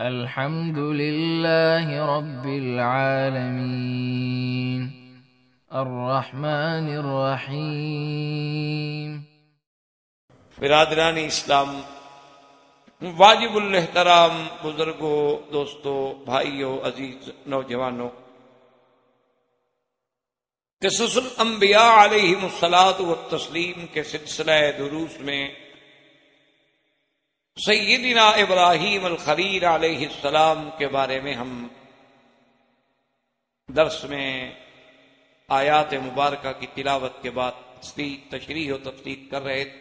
الحمد لله رب العالمين الرحمن الرحیم۔ برادران اسلام، واجب الاحترام بزرگوں، دوستوں، بھائیوں، عزیز نوجوانوں، قصص الانبیاء علیہم الصلاۃ والتسلیم کے سلسلہ دروس میں سیدنا ابراہیم الخلیل علیہ السلام کے بارے میں ہم درس میں آیات مبارکہ کی تلاوت کے بعد تشریح و تفصیل کر رہے تھے۔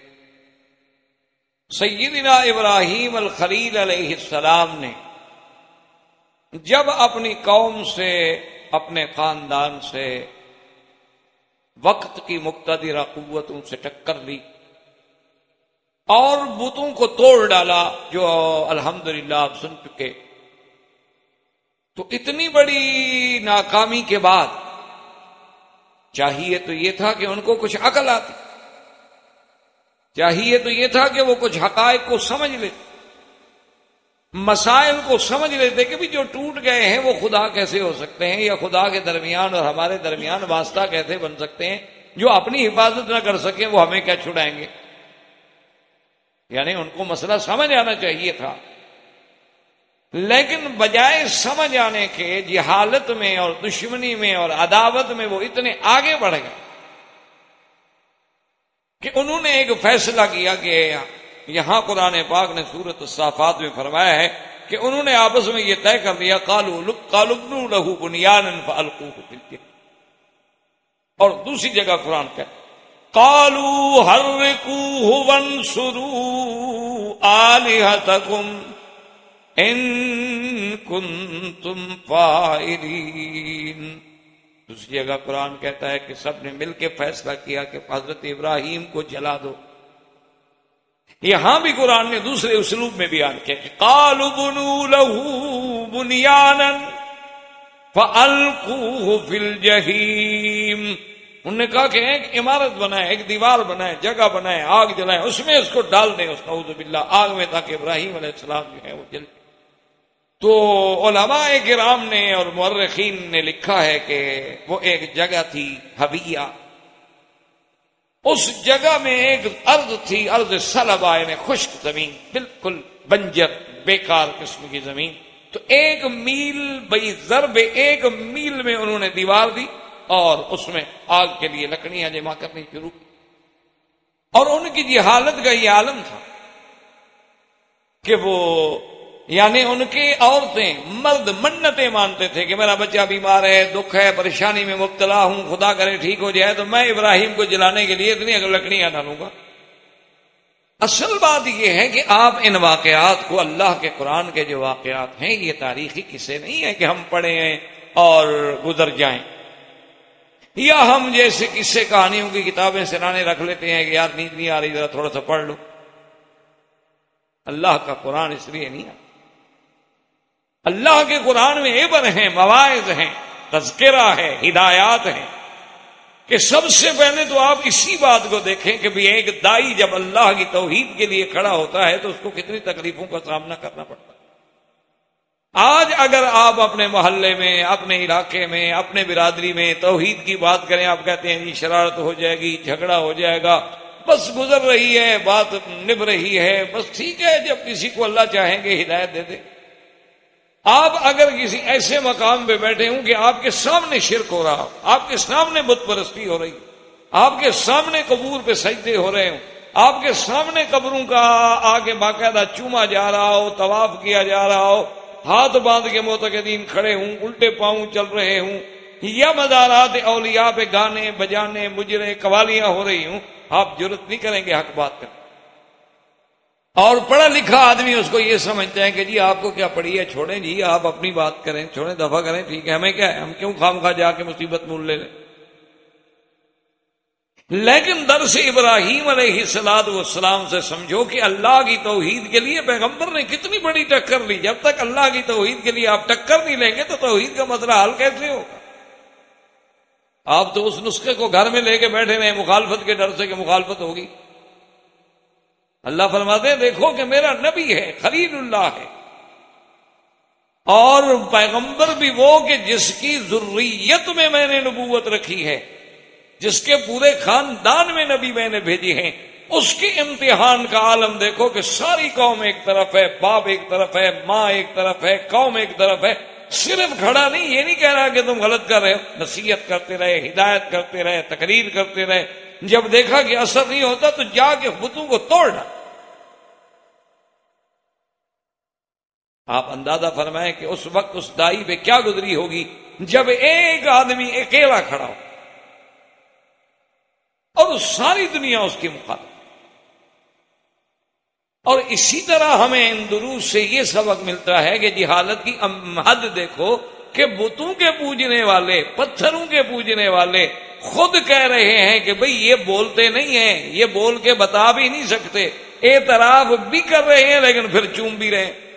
سیدنا ابراہیم الخلیل علیہ السلام نے جب اپنی قوم سے، اپنے خاندان سے وقت کی مقتدرہ قوتوں سے ٹکر لی اور بتوں کو توڑ ڈالا، جو الحمدللہ آپ سن چکے، تو اتنی بڑی ناکامی کے بعد چاہیے تو یہ تھا کہ ان کو کچھ عقل آتی، چاہیے تو یہ تھا کہ وہ کچھ حقائق کو سمجھ لیتے، مسائل کو سمجھ لیتے کہ بھی جو ٹوٹ گئے ہیں وہ خدا کیسے ہو سکتے ہیں، یا خدا کے درمیان اور ہمارے درمیان واسطہ کیسے بن سکتے ہیں، جو اپنی حفاظت نہ کر سکیں وہ ہمیں کیا چھڑائیں گے۔ یعنی ان کو مسئلہ سمجھ آنا چاہیے تھا، لیکن بجائے سمجھ آنے کے جہالت میں اور دشمنی میں اور عداوت میں وہ اتنے آگے بڑھ گئے کہ انہوں نے ایک فیصلہ کیا کہ یہاں قرآن پاک نے سورۃ الصافات میں فرمایا ہے کہ انہوں نے آپس میں یہ طے کر لیا قالوا ابنوا له بنيانا فالقوه في الجحيم، اور دوسری جگہ قرآن کہتا قالوا حرقوه وانصروا آلهتكم ان كنتم فاعلين۔ دوسری جگہ قرآن کہتا ہے کہ سب نے مل کے فیصلہ کیا کہ حضرت ابراہیم کو جلا دو۔ یہاں بھی قرآن نے دوسرے اسلوب میں بیان کیا کہ قالوا بنوا له بنيانا فالقوه في الجحيم، انہوں نے کہا کہ ایک عمارت بنائے، ایک دیوار بنائے، جگہ بنائے، آگ جلائیں، اس میں اس کو ڈال دیں، اس نعوذ باللہ آگ میں، تاکہ ابراہیم علیہ السلام جو ہے وہ جل۔ تو علماء کرام نے اور مورخین نے لکھا ہے کہ وہ ایک جگہ تھی حویہ، اس جگہ میں ایک ارض تھی، ارض صلبہ، یعنی خشک زمین، بالکل بنجر بیکار قسم کی زمین۔ تو ایک میل بئی ضرب ایک میل میں انہوں نے دیوار دی اور اس میں آگ کے لیے لکڑیاں جمع کرنی شروع کی، اور ان کی جہالت کا یہ عالم تھا کہ وہ، یعنی ان کی عورتیں، مرد منتیں مانتے تھے کہ میرا بچہ بیمار ہے، دکھ ہے، پریشانی میں مبتلا ہوں، خدا کرے ٹھیک ہو جائے تو میں ابراہیم کو جلانے کے لیے اتنی لکڑیاں ڈالوں گا۔ اصل بات یہ ہے کہ آپ ان واقعات کو، اللہ کے قرآن کے جو واقعات ہیں، یہ تاریخی قصے نہیں ہیں کہ ہم پڑھیں اور گزر جائیں، یا ہم جیسے قصے کہانیوں کی کتابیں سرانے رکھ لیتے ہیں کہ یار نیند نہیں آ رہی ذرا تھوڑا سا پڑھ لو۔ اللہ کا قرآن اس لیے نہیں آتا، اللہ کے قرآن میں عبر ہیں، مواعظ ہیں، تذکرہ ہے، ہدایات ہیں، کہ سب سے پہلے تو آپ اسی بات کو دیکھیں کہ بھی ایک دائی جب اللہ کی توحید کے لیے کھڑا ہوتا ہے تو اس کو کتنی تکلیفوں کا سامنا کرنا پڑتا ہے۔ آج اگر آپ اپنے محلے میں، اپنے علاقے میں، اپنے برادری میں توحید کی بات کریں، آپ کہتے ہیں جی شرارت ہو جائے گی، جھگڑا ہو جائے گا، بس گزر رہی ہے، بات نبھ رہی ہے، بس ٹھیک ہے جب کسی کو اللہ چاہیں گے ہدایت دے دے۔ آپ اگر کسی ایسے مقام پہ بیٹھے ہوں کہ آپ کے سامنے شرک ہو رہا ہو، آپ کے سامنے بت پرستی ہو رہی، آپ کے سامنے قبور پہ سجدے ہو رہے ہوں، آپ کے سامنے قبروں کا آگے باقاعدہ چوما جا رہا ہو، طواف کیا جا رہا ہو، ہاتھ باندھ کے معتقدین کھڑے ہوں، الٹے پاؤں چل رہے ہوں، یا مزارات اولیاء پہ گانے بجانے مجرے قوالیاں ہو رہی ہوں، آپ جرت نہیں کریں گے حق بات کریں۔ اور پڑھا لکھا آدمی اس کو یہ سمجھتے ہیں کہ جی آپ کو کیا پڑھی ہے، چھوڑیں جی، آپ اپنی بات کریں، چھوڑیں، دفع کریں، ٹھیک ہے، ہمیں کیا ہے، ہم کیوں خواہ جا کے مصیبت مول لے لیں۔ لیکن درس ابراہیم علیہ السلام سے سمجھو کہ اللہ کی توحید کے لیے پیغمبر نے کتنی بڑی ٹکر لی۔ جب تک اللہ کی توحید کے لیے آپ ٹکر نہیں لیں گے تو توحید کا مسئلہ حل کیسے ہوگا؟ آپ تو اس نسخے کو گھر میں لے کے بیٹھے رہے مخالفت کے ڈر سے کہ مخالفت ہوگی۔ اللہ فرماتے ہیں دیکھو کہ میرا نبی ہے، خلیل اللہ ہے، اور پیغمبر بھی وہ کہ جس کی ذریت میں نے نبوت رکھی ہے، جس کے پورے خاندان میں نبی میں نے بھیجے ہیں، اس کی امتحان کا عالم دیکھو کہ ساری قوم ایک طرف ہے، باپ ایک طرف ہے، ماں ایک طرف ہے، قوم ایک طرف ہے، صرف کھڑا نہیں، یہ نہیں کہہ رہا کہ تم غلط کر رہے ہو، نصیحت کرتے رہے، ہدایت کرتے رہے، تقریر کرتے رہے، جب دیکھا کہ اثر نہیں ہوتا تو جا کے بتوں کو توڑ ڈالا۔ آپ اندازہ فرمائیں کہ اس وقت اس دائی پہ کیا گزری ہوگی جب ایک آدمی اکیلا کھڑا ہو اور ساری دنیا اس کی مخالف۔ اور اسی طرح ہمیں ان دروس سے یہ سبق ملتا ہے کہ جہالت کی حد دیکھو کہ بتوں کے پوجنے والے، پتھروں کے پوجنے والے خود کہہ رہے ہیں کہ بھئی یہ بولتے نہیں ہیں، یہ بول کے بتا بھی نہیں سکتے، اعتراف بھی کر رہے ہیں لیکن پھر چوم بھی رہے ہیں۔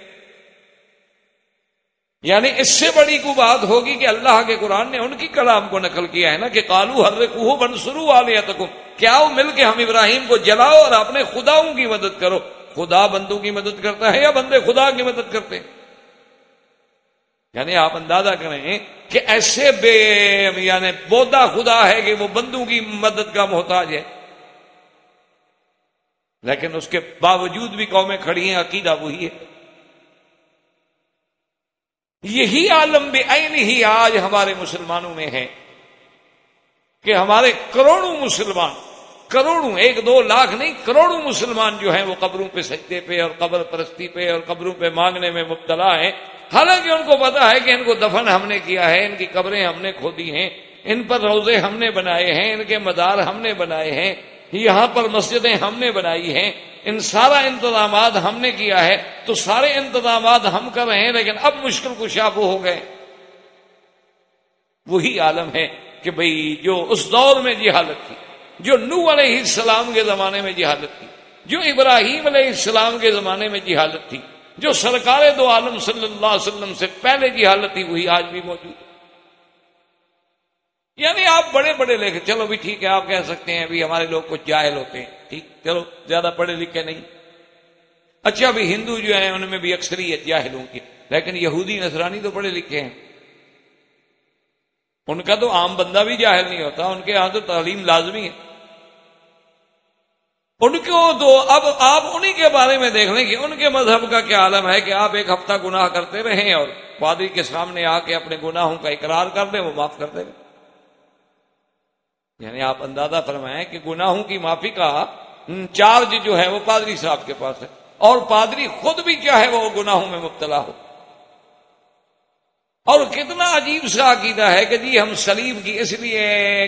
یعنی اس سے بڑی کو بات ہوگی کہ اللہ کے قرآن نے ان کی کلام کو نقل کیا ہے نا کہ قالوا حرقوہ وانصروا آلہتکم، کیا وہ مل کے ہم ابراہیم کو جلاؤ اور اپنے خداؤں کی مدد کرو۔ خدا بندوں کی مدد کرتا ہے یا بندے خدا کی مدد کرتے ہیں؟ یعنی آپ اندازہ کریں کہ ایسے یعنی بودا خدا ہے کہ وہ بندوں کی مدد کا محتاج ہے، لیکن اس کے باوجود بھی قومیں کھڑی ہیں، عقیدہ وہی ہے۔ یہی عالم بعین ہی آج ہمارے مسلمانوں میں ہے کہ ہمارے کروڑوں مسلمان، کروڑوں، 1-2 لاکھ نہیں، کروڑوں مسلمان جو ہیں وہ قبروں پہ سجدے پہ اور قبر پرستی پہ اور قبروں پہ مانگنے میں مبتلا ہیں، حالانکہ ان کو پتا ہے کہ ان کو دفن ہم نے کیا ہے، ان کی قبریں ہم نے کھودی ہیں، ان پر روضے ہم نے بنائے ہیں، ان کے مدار ہم نے بنائے ہیں، یہاں پر مسجدیں ہم نے بنائی ہیں، ان سارا انتظامات ہم نے کیا ہے، تو سارے انتظامات ہم کر رہے ہیں، لیکن اب مشکل کشا وہ ہو گئے۔ وہی عالم ہے کہ بھئی جو اس دور میں جہالت تھی، جو نوح علیہ السلام کے زمانے میں جہالت تھی، جو ابراہیم علیہ السلام کے زمانے میں جہالت تھی، جو سرکار دو عالم صلی اللہ علیہ وسلم سے پہلے جہالت تھی، وہی آج بھی موجود ہے۔ یعنی آپ بڑے بڑے لکھے، چلو بھی ٹھیک ہے، آپ کہہ سکتے ہیں بھی ہمارے لوگ کچھ جاہل ہوتے ہیں، ٹھیک، چلو زیادہ پڑھے لکھے نہیں، اچھا بھی ہندو جو ہیں ان میں بھی اکثریت جاہلوں کی، لیکن یہودی نصرانی تو پڑھے لکھے ہیں، ان کا تو عام بندہ بھی جاہل نہیں ہوتا، ان کے یہاں تو تعلیم لازمی ہے۔ ان کو تو اب آپ انہی کے بارے میں دیکھ لیں کہ ان کے مذہب کا کیا عالم ہے کہ آپ 1 ہفتہ گناہ کرتے رہیں اور پادری کے سامنے آ کے اپنے گناہوں کا اقرار کر دیں، وہ معاف کر دیں۔ یعنی آپ اندازہ فرمائیں کہ گناہوں کی معافی کا چارج جو ہے وہ پادری صاحب کے پاس ہے، اور پادری خود بھی چاہے وہ گناہوں میں مبتلا ہو۔ اور کتنا عجیب سا عقیدہ ہے کہ جی ہم صلیب کی اس لیے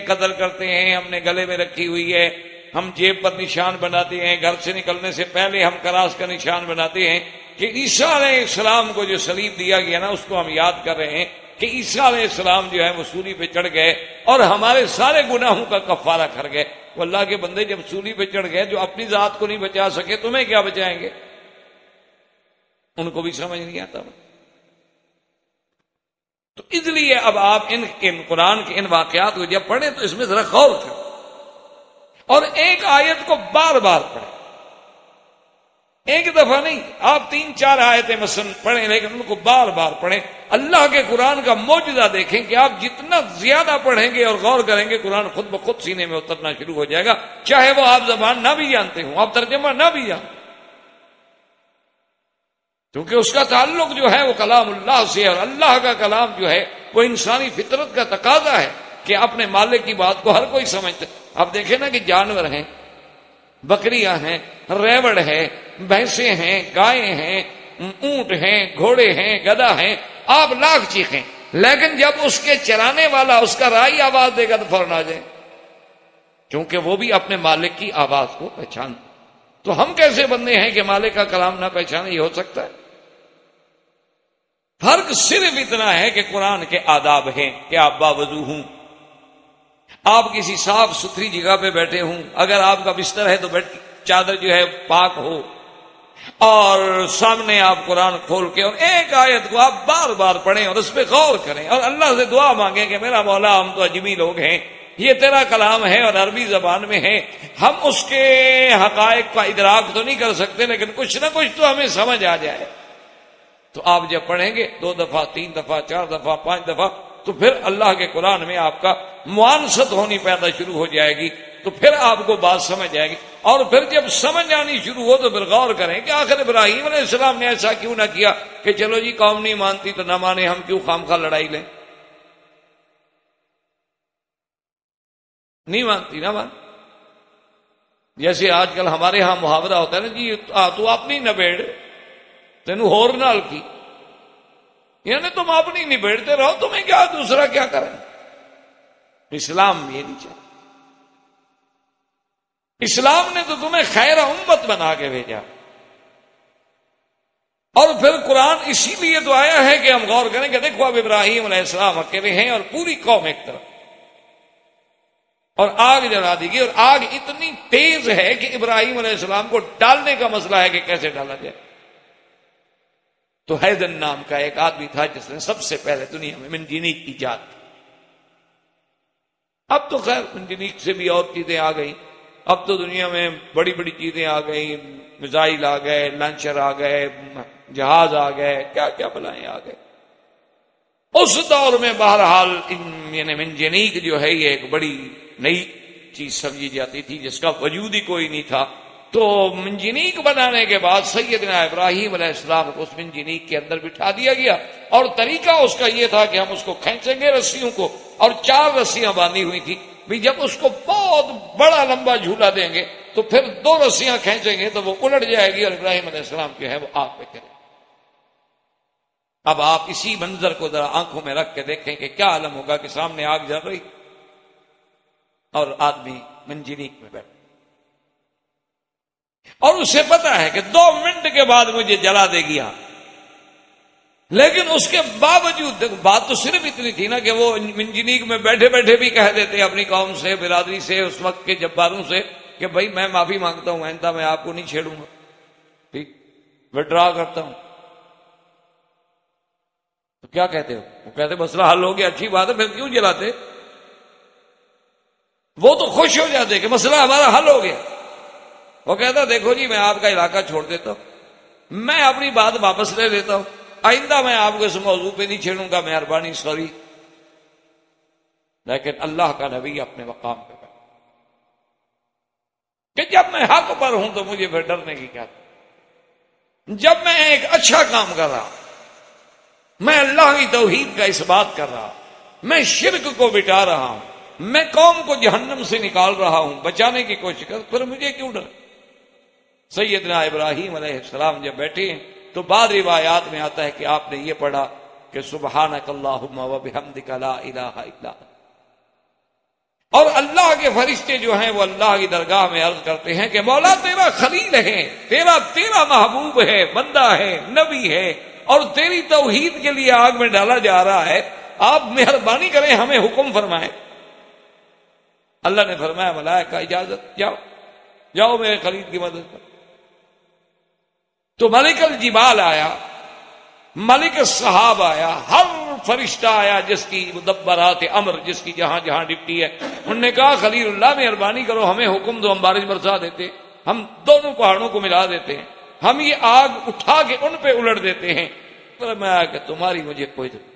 قدر کرتے ہیں، ہم نے گلے میں رکھی ہوئی ہے، ہم جیب پر نشان بناتے ہیں، گھر سے نکلنے سے پہلے ہم کراس کا نشان بناتے ہیں کہ عیسیٰ علیہ السلام کو جو صلیب دیا گیا نا، اس کو ہم یاد کر رہے ہیں کہ عیسیٰ علیہ السلام جو ہے وہ سولی پہ چڑھ گئے اور ہمارے سارے گناہوں کا کفارہ کر گئے۔ وہ اللہ کے بندے جب سولی پہ چڑھ گئے، جو اپنی ذات کو نہیں بچا سکے، تمہیں کیا بچائیں گے؟ ان کو بھی سمجھ نہیں آتا۔ تو اس لیے اب آپ ان قرآن کے ان واقعات کو جب پڑھیں تو اس میں ذرا غور کریں اور ایک آیت کو بار بار پڑھیں، ایک دفعہ نہیں، آپ 3-4 آیتیں مثلا پڑھیں، لیکن ان کو بار بار پڑھیں۔ اللہ کے قرآن کا معجزہ دیکھیں کہ آپ جتنا زیادہ پڑھیں گے اور غور کریں گے، قرآن خود بخود سینے میں اترنا شروع ہو جائے گا، چاہے وہ آپ زبان نہ بھی جانتے ہوں، آپ ترجمہ نہ بھی جانتے، کیونکہ اس کا تعلق جو ہے وہ کلام اللہ سے ہے، اور اللہ کا کلام جو ہے وہ انسانی فطرت کا تقاضا ہے کہ اپنے مالک کی بات کو ہر کوئی سمجھتے۔ اب دیکھیں نا کہ جانور ہیں، بکریاں ہیں، ریوڑ ہے، بھینسیں ہیں، گائیں ہیں، اونٹ ہیں، گھوڑے ہیں، گدھا ہیں، آپ لاکھ چیخیں، لیکن جب اس کے چرانے والا اس کا رائی آواز دے گا تو فوراً آ جائے، کیونکہ وہ بھی اپنے مالک کی آواز کو پہچانتا۔ تو ہم کیسے بندے ہیں کہ مالک کا کلام نہ پہچانے؟ یہ ہو سکتا ہے؟ فرق صرف اتنا ہے کہ قرآن کے آداب ہیں کہ آپ باوضو ہوں، آپ کسی صاف ستھری جگہ پہ بیٹھے ہوں، اگر آپ کا بستر ہے تو چادر جو ہے پاک ہو، اور سامنے آپ قرآن کھول کے اور ایک آیت کو آپ بار بار پڑھیں اور اس پہ غور کریں اور اللہ سے دعا مانگیں کہ میرا مولا، ہم تو اجمی لوگ ہیں، یہ تیرا کلام ہے اور عربی زبان میں ہے، ہم اس کے حقائق کا ادراک تو نہیں کر سکتے، لیکن کچھ نہ کچھ تو ہمیں سمجھ آ جائے۔ تو آپ جب پڑھیں گے 2 دفعہ 3 دفعہ 4 دفعہ 5 دفعہ تو پھر اللہ کے قرآن میں آپ کا معانست ہونی پیدا شروع ہو جائے گی، تو پھر آپ کو بات سمجھ جائے گی. اور پھر جب سمجھ آنی شروع ہو تو پھر غور کریں کہ آخر ابراہیم علیہ السلام نے ایسا کیوں نہ کیا کہ چلو جی قوم نہیں مانتی تو نہ مانے، ہم کیوں خامخواہ لڑائی لیں. نہیں مانتی نہ مان. جیسے آج کل ہمارے ہاں محاورہ ہوتا ہے نا جی تو اپنی نبیڑ تینوں ہور نال کی، یعنی تم اپنی نبیڑتے رہو، تمہیں کیا دوسرا کیا کریں. اسلام یہ نہیں چاہتا. اسلام نے تو تمہیں خیر امت بنا کے بھیجا. اور پھر قرآن اسی لیے تو آیا ہے کہ ہم غور کریں کہ دیکھو اب ابراہیم علیہ السلام اکیلے ہیں اور پوری قوم ایک طرف، اور آگ جلا دی گئی، اور آگ اتنی تیز ہے کہ ابراہیم علیہ السلام کو ڈالنے کا مسئلہ ہے کہ کیسے ڈالا جائے. تو حیدن نام کا ایک آدمی تھا جس نے سب سے پہلے دنیا میں منجنیق ایجاد کی. اب تو خیر منجنیق سے بھی اور چیزیں آ گئی، اب تو دنیا میں بڑی بڑی چیزیں آ گئی، میزائل آ گئے، لانچر آ گئے، جہاز آ گئے، کیا کیا بلائیں آ گئے. اس دور میں بہرحال یعنی منجنیق جو ہے یہ ایک بڑی نئی چیز سمجھی جاتی تھی جس کا وجود ہی کوئی نہیں تھا. تو منجنیق بنانے کے بعد سیدنا ابراہیم علیہ السلام کو اس منجنیق کے اندر بٹھا دیا گیا، اور طریقہ اس کا یہ تھا کہ ہم اس کو کھینچیں گے رسیوں کو، اور 4 رسیاں باندھی ہوئی تھی بھی. جب اس کو بہت بڑا لمبا جھولا دیں گے تو پھر 2 رسیاں کھینچیں گے تو وہ الٹ جائے گی اور ابراہیم علیہ السلام جو ہے وہ آگ پہ چلے. اب آپ اسی منظر کو ذرا آنکھوں میں رکھ کے دیکھیں کہ کیا عالم ہوگا کہ سامنے آگ جل رہی اور آدمی منجنیق میں بیٹھا، اور اسے پتا ہے کہ 2 منٹ کے بعد مجھے جلا دے گی آگ. لیکن اس کے باوجود بات تو صرف اتنی تھی نا کہ وہ منجنیق میں بیٹھے بیٹھے بھی کہہ دیتے اپنی قوم سے، برادری سے، اس وقت کے جباروں سے کہ بھائی میں معافی مانگتا ہوں، آئندہ میں آپ کو نہیں چھیڑوں گا، ٹھیک وڈرا کرتا ہوں. تو کیا کہتے ہو؟ وہ کہتے مسئلہ حل ہو گیا، اچھی بات ہے، پھر کیوں جلاتے؟ وہ تو خوش ہو جاتے کہ مسئلہ ہمارا حل ہو گیا. وہ کہتا دیکھو جی میں آپ کا علاقہ چھوڑ دیتا ہوں، میں اپنی بات واپس لے لیتا ہوں، آئندہ میں آپ کو اس موضوع پہ نہیں چھیڑوں گا، مہربانی سوری. لیکن اللہ کا نبی اپنے مقام پہ کہ جب میں حق پر ہوں تو مجھے پھر ڈرنے کی کیا. جب میں ایک اچھا کام کر رہا، میں اللہ کی توحید کا اس بات کر رہا، میں شرک کو مٹا رہا ہوں، میں قوم کو جہنم سے نکال رہا ہوں، بچانے کی کوشش کر، پھر مجھے کیوں ڈر. سیدنا ابراہیم علیہ السلام جب بیٹھے ہیں تو بعض روایات میں آتا ہے کہ آپ نے یہ پڑھا کہ سبحانک اللہم وبحمدک لا الہ الا انت. اور اللہ کے فرشتے جو ہیں وہ اللہ کی درگاہ میں عرض کرتے ہیں کہ مولا تیرا خلیل ہے، تیرا محبوب ہے، بندہ ہے، نبی ہے، اور تیری توحید کے لیے آگ میں ڈالا جا رہا ہے، آپ مہربانی کریں ہمیں حکم فرمائیں. اللہ نے فرمایا ملائکہ اجازت، جاؤ میرے خلیل کی مدد کر. تو ملک الجبال آیا، ملک الصحاب آیا، ہر فرشتہ آیا جس کی مدبرات امر، جس کی جہاں جہاں ڈپٹی ہے. انہوں نے کہا خلیل اللہ مہربانی کرو ہمیں حکم دو، ہم بارش برسا دیتے، ہم دونوں پہاڑوں کو ملا دیتے ہیں، ہم یہ آگ اٹھا کے ان پہ الٹ دیتے ہیں. فرمایا کہ تمہاری مجھے کوئی ضرورت،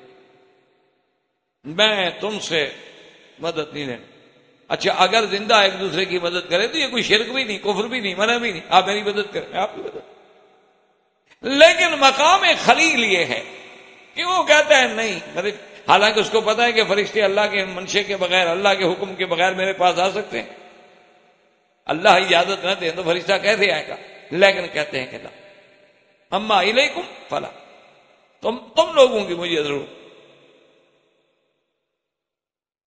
میں تم سے مدد نہیں لینا. اچھا اگر زندہ ایک دوسرے کی مدد کرے تو یہ کوئی شرک بھی نہیں، کفر بھی نہیں، منع بھی نہیں، آپ میری مدد کریں میں آپ کی مدد. لیکن مقام خلیل یہ ہے کہ وہ کہتا ہے نہیں، حالانکہ اس کو پتا ہے کہ فرشتے اللہ کے منشے کے بغیر، اللہ کے حکم کے بغیر میرے پاس آ سکتے ہیں، اللہ اجازت نہ دے تو فرشتہ کیسے آئے گا. لیکن کہتے ہیں کہ لا اما الیکم فلا، تم لوگوں کی مجھے ضرورت.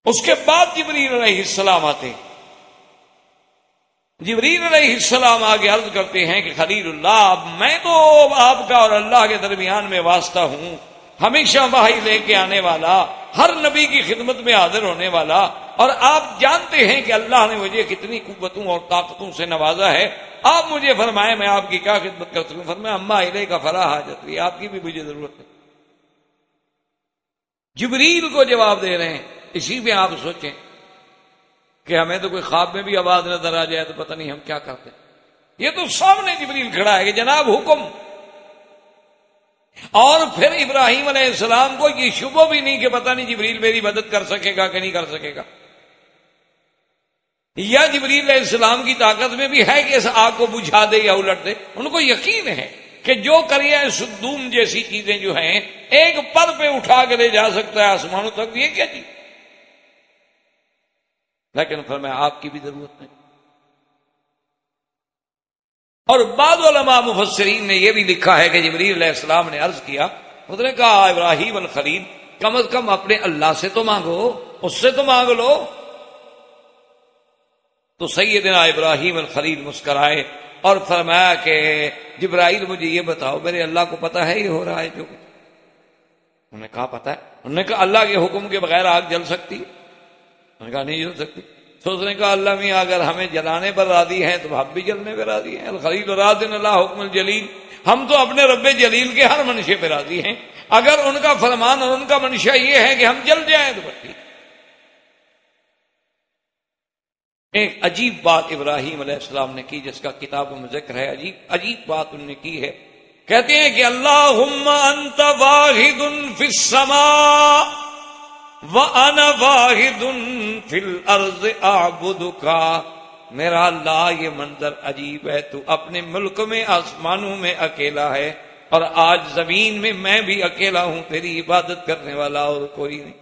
اس کے بعد جبریل علیہ السلام آتے ہیں. جبریل علیہ السلام آگے عرض کرتے ہیں کہ خلیل اللہ میں تو آپ کا اور اللہ کے درمیان میں واسطہ ہوں، ہمیشہ وحی لے کے آنے والا، ہر نبی کی خدمت میں حاضر ہونے والا، اور آپ جانتے ہیں کہ اللہ نے مجھے کتنی قوتوں اور طاقتوں سے نوازا ہے. آپ مجھے فرمائیں میں آپ کی کیا خدمت کر سکوں. فرمایا اما الیک فلا حاجت لی، آپ کی بھی مجھے ضرورت ہے. جبریل کو جواب دے رہے ہیں. اسی میں آپ سوچیں کہ ہمیں تو کوئی خواب میں بھی آواز نظر آ جائے تو پتہ نہیں ہم کیا کرتے. یہ تو سامنے جبریل کھڑا ہے کہ جناب حکم. اور پھر ابراہیم علیہ السلام کو یہ شبہ بھی نہیں کہ پتہ نہیں جبریل میری مدد کر سکے گا کہ نہیں کر سکے گا، یا جبریل علیہ السلام کی طاقت میں بھی ہے کہ اس آگ کو بجھا دے یا الٹ دے۔ ان کو یقین ہے کہ جو کریہ سدوم جیسی چیزیں جو ہیں ایک پر پہ اٹھا کے لے جا سکتا ہے آسمانوں تک، یہ کیا چیز؟ لیکن فرمایا آپ کی بھی ضرورت نہیں۔ اور بعض علماء مفسرین نے یہ بھی لکھا ہے کہ جبریل علیہ السلام نے عرض کیا، اس نے کہا ابراہیم الخلیل کم از کم اپنے اللہ سے تو مانگو، اس سے تو مانگ لو۔ تو سیدنا ابراہیم الخلیل مسکرائے اور فرمایا کہ جبرائیل مجھے یہ بتاؤ میرے اللہ کو پتا ہے یہ ہو رہا ہے جو کچھ؟ انہوں نے کہا پتا ہے۔ انہوں نے کہا اللہ کے حکم کے بغیر آگ جل سکتی ہے؟ انہوں نے کہا نہیں جل سکتی۔ تو اس نے کہا اللہ میاں اگر ہمیں جلانے پر راضی ہیں تو ہم بھی جلنے پہ راضی ہیں، الخلیل راض اللہ حکم الجلیل، ہم تو اپنے رب جلیل کے ہر منشے پہ راضی ہیں، اگر ان کا فرمان اور ان کا منشا یہ ہے کہ ہم جل جائیں تو بس ٹھیک۔ ایک عجیب بات ابراہیم علیہ السلام نے کی جس کا کتابوں میں ذکر ہے، عجیب بات انہوں نے کی ہے۔ کہتے ہیں کہ اللہم انت واحد فی السماء وَأَنَا وَاحِدٌ فِي الْأَرْضِ أَعْبُدُكَ۔ میرا اللہ یہ منظر عجیب ہے، تو اپنے ملک میں آسمانوں میں اکیلا ہے اور آج زمین میں میں بھی اکیلا ہوں، تیری عبادت کرنے والا اور کوئی نہیں،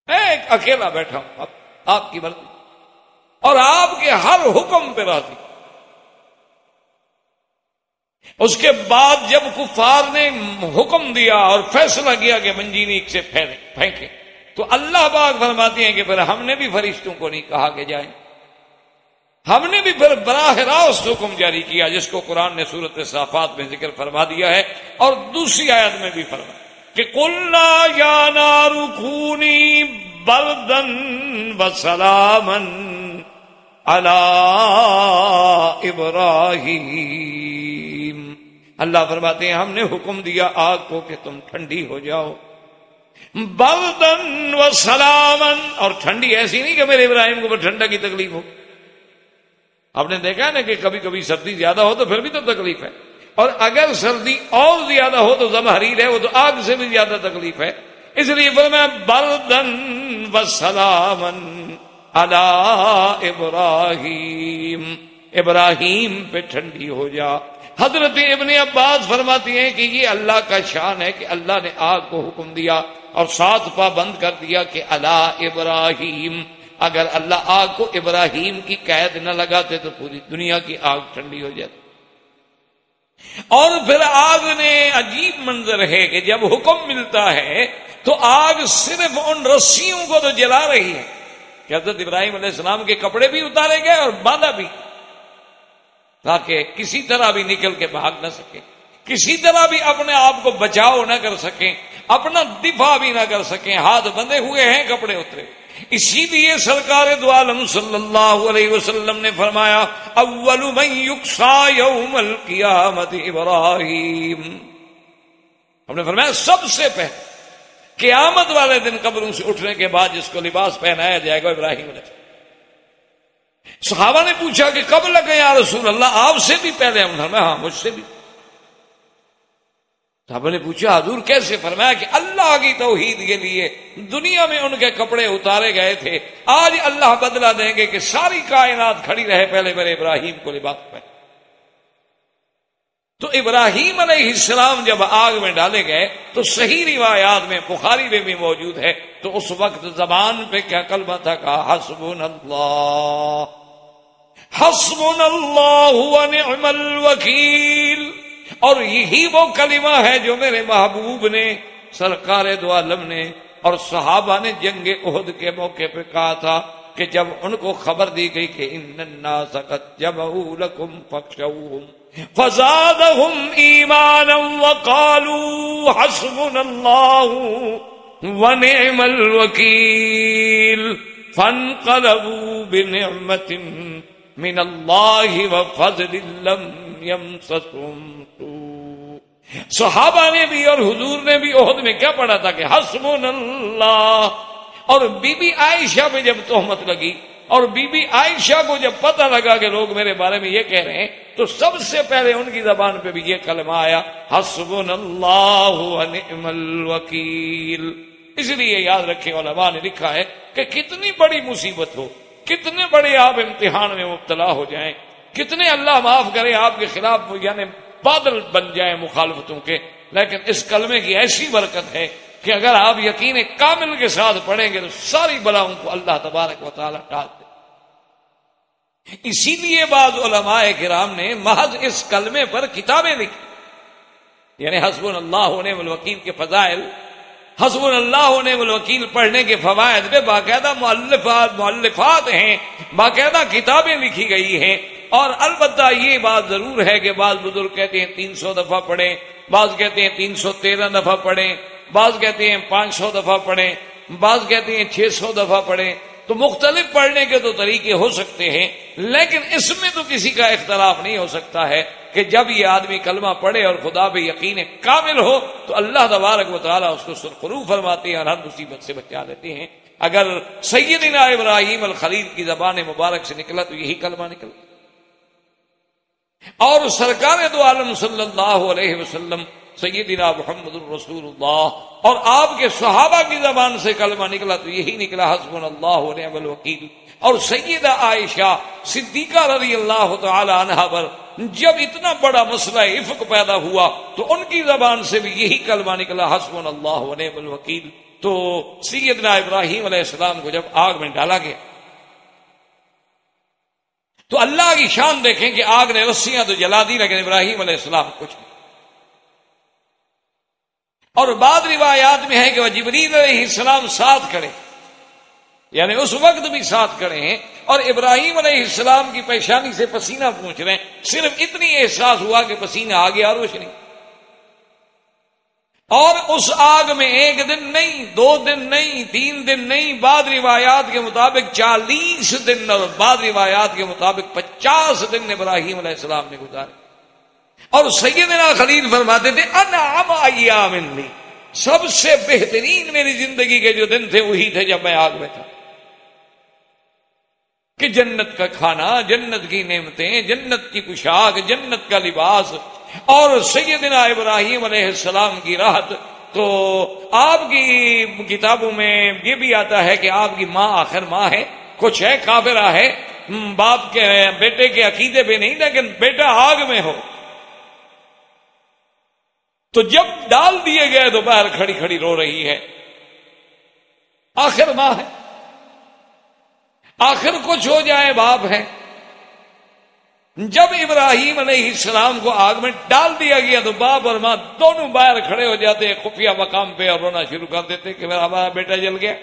ایک اکیلا بیٹھا ہوں آپ کی مرضی اور آپ کے ہر حکم پہ راضی۔ اس کے بعد جب کفار نے حکم دیا اور فیصلہ کیا کہ منجینیق سے پھینکے تو اللہ پاک فرماتے ہیں کہ پھر ہم نے بھی فرشتوں کو نہیں کہا کہ جائیں، ہم نے بھی پھر براہ راست حکم جاری کیا جس کو قرآن نے سورۃ صافات میں ذکر فرما دیا ہے اور دوسری آیت میں بھی فرمایا کہ قُلْنَا يَا نَارُ كُونِي بَرْدًا وَسَلَامًا عَلَىٰ إِبْرَاهِيمَ۔ اللہ فرماتے ہیں ہم نے حکم دیا آگ کو کہ تم ٹھنڈی ہو جاؤ، بردن و سلامن، اور ٹھنڈی ایسی نہیں کہ میرے ابراہیم کو ٹھنڈا کی تکلیف ہو۔ آپ نے دیکھا ہے نا کہ کبھی کبھی سردی زیادہ ہو تو پھر بھی تو تکلیف ہے، اور اگر سردی اور زیادہ ہو تو زمہریر ہے، وہ تو آگ سے بھی زیادہ تکلیف ہے۔ اس لیے فرمایا بردن و سلامن علی ابراہیم، ابراہیم پہ ٹھنڈی ہو جا۔ حضرت ابن عباس فرماتے ہیں کہ یہ اللہ کا شان ہے کہ اللہ نے آگ کو حکم دیا اور ساتھ پابند کر دیا کہ علی ابراہیم، اگر اللہ آگ کو ابراہیم کی قید نہ لگاتے تو پوری دنیا کی آگ ٹھنڈی ہو جاتی۔ اور پھر آگ نے عجیب منظر ہے کہ جب حکم ملتا ہے تو آگ صرف ان رسیوں کو تو جلا رہی ہے کہ حضرت ابراہیم علیہ السلام کے کپڑے بھی اتارے گئے اور باندھا بھی، تاکہ کسی طرح بھی نکل کے بھاگ نہ سکے، کسی طرح بھی اپنے آپ کو بچاؤ نہ کر سکیں، اپنا دفاع بھی نہ کر سکیں، ہاتھ بندھے ہوئے ہیں، کپڑے اترے۔ اسی لیے سرکار دو عالم صلی اللہ علیہ وسلم نے فرمایا اول من یکسا یوم القیامت ابراہیم، ہم نے فرمایا سب سے پہلے قیامت والے دن قبروں سے اٹھنے کے بعد جس کو لباس پہنایا جائے گا ابراہیم علیہ السلام۔ صحابہ نے پوچھا کہ کب لگے یا رسول اللہ، آپ سے بھی پہلے؟ ہم نے فرمایا ہاں مجھ سے بھی۔ صحابہ نے پوچھا حضور کیسے؟ فرمایا کہ اللہ کی توحید کے لیے دنیا میں ان کے کپڑے اتارے گئے تھے، آج اللہ بدلہ دیں گے کہ ساری کائنات کھڑی رہے پہلے میرے ابراہیم کو لباس پہنے۔ تو ابراہیم علیہ السلام جب آگ میں ڈالے گئے تو صحیح روایات میں بخاری میں بھی موجود ہے، تو اس وقت زبان پہ کیا کلمہ تھا؟ کہا حسبنا اللہ، حسبنا اللہ ونعم الوکیل۔ اور یہی وہ کلمہ ہے جو میرے محبوب نے، سرکار دو عالم نے اور صحابہ نے جنگ احد کے موقع پہ کہا تھا کہ جب ان کو خبر دی گئی کہ ان الناس قد جمعوا لکم فاخشوہم فزادہم ایمانا وقالوا حسبنا اللہ ونعم الوکیل فانقلبوا بنعمت من اللہ وفضل لم یمسسہم سوء۔ صحابہ نے بھی اور حضور نے بھی احد میں کیا پڑھا تھا کہ حسبنا اللہ، اور بی بی عائشہ پہ جب تہمت لگی اور بی بی عائشہ کو جب پتہ لگا کہ لوگ میرے بارے میں یہ کہہ رہے ہیں تو سب سے پہلے ان کی زبان پہ بھی یہ کلمہ آیا حسبنا اللہ ونعم الوکیل. اس لیے یاد رکھیں علماء نے لکھا ہے کہ کتنی بڑی مصیبت ہو، کتنے بڑے آپ امتحان میں مبتلا ہو جائیں، کتنے اللہ معاف کرے آپ کے خلاف یعنی بادل بن جائیں مخالفتوں کے، لیکن اس کلمے کی ایسی برکت ہے کہ اگر آپ یقین کامل کے ساتھ پڑھیں گے تو ساری بلاؤں کو اللہ تبارک و تعالی ٹال دے. اسی لیے بعض علماء کرام نے محض اس کلمے پر کتابیں لکھی، یعنی حسبنا اللہ ونعم الوکیل کے فضائل، حسبنا اللہ ونعم الوکیل پڑھنے کے فوائد پہ باقاعدہ مؤلفات ہیں، باقاعدہ کتابیں لکھی گئی ہیں. اور البتہ یہ بات ضرور ہے کہ بعض بزرگ کہتے ہیں 300 دفعہ پڑھیں، بعض کہتے ہیں 313 دفعہ پڑھیں، بعض کہتے ہیں 500 دفعہ پڑھیں، بعض کہتے ہیں 600 دفعہ پڑھیں. تو مختلف پڑھنے کے تو طریقے ہو سکتے ہیں، لیکن اس میں تو کسی کا اختلاف نہیں ہو سکتا ہے کہ جب یہ آدمی کلمہ پڑھے اور خدا پہ یقین کامل ہو تو اللہ تبارک و تعالیٰ اس کو سرخرو فرماتے ہیں اور ہر مصیبت سے بچا لیتے ہیں. اگر سیدنا ابراہیم الخلیل کی زبان مبارک سے نکلا تو یہی کلمہ نکلا، اور سرکار دو عالم صلی اللہ علیہ وسلم سیدنا محمد الرسول اللہ اور آپ کے صحابہ کی زبان سے کلمہ نکلا تو یہی نکلا حسبنا اللہ ونعم الوکیل. اور سیدہ عائشہ صدیقہ رضی اللہ تعالی عنہا پر جب اتنا بڑا مسئلہ افق پیدا ہوا تو ان کی زبان سے بھی یہی کلمہ نکلا حسبنا اللہ ونعم الوکیل. تو سیدنا ابراہیم علیہ السلام کو جب آگ میں ڈالا گیا تو اللہ کی شان دیکھیں کہ آگ نے رسیاں تو جلا دی لیکن ابراہیم علیہ السلام کچھ نہیں. اور بعض روایات میں ہے کہ وہ جبریل علیہ السلام ساتھ کھڑے، یعنی اس وقت بھی ساتھ کھڑے ہیں اور ابراہیم علیہ السلام کی پیشانی سے پسینہ پہنچ رہے ہیں. صرف اتنی احساس ہوا کہ پسینہ آ گیا روشنی. اور اس آگ میں 1 دن نہیں، 2 دن نہیں، 3 دن نہیں، بعض روایات کے مطابق 40 دن اور بعض روایات کے مطابق 50 دن ابراہیم علیہ السلام نے گزارے. اور سیدنا خلیل فرماتے تھے انعم ایام لی، سب سے بہترین میری زندگی کے جو دن تھے وہی تھے جب میں آگ میں تھا. کہ جنت کا کھانا، جنت کی نعمتیں، جنت کی پوشاک، جنت کا لباس، اور سیدنا ابراہیم علیہ السلام کی راحت. تو آپ کی کتابوں میں یہ بھی آتا ہے کہ آپ کی ماں آخر ماں ہے، کچھ ہے کافرہ ہے، باپ کے بیٹے کے عقیدے پہ نہیں، لیکن بیٹا آگ میں ہو. تو جب ڈال دیے گئے تو باہر کھڑی کھڑی رو رہی ہے، آخر ماں ہے، آخر کچھ ہو جائے باپ ہے. جب ابراہیم علیہ السلام کو آگ میں ڈال دیا گیا تو باپ اور ماں دونوں باہر کھڑے ہو جاتے خفیہ مقام پہ اور رونا شروع کر دیتے کہ ہمارا بیٹا جل گیا.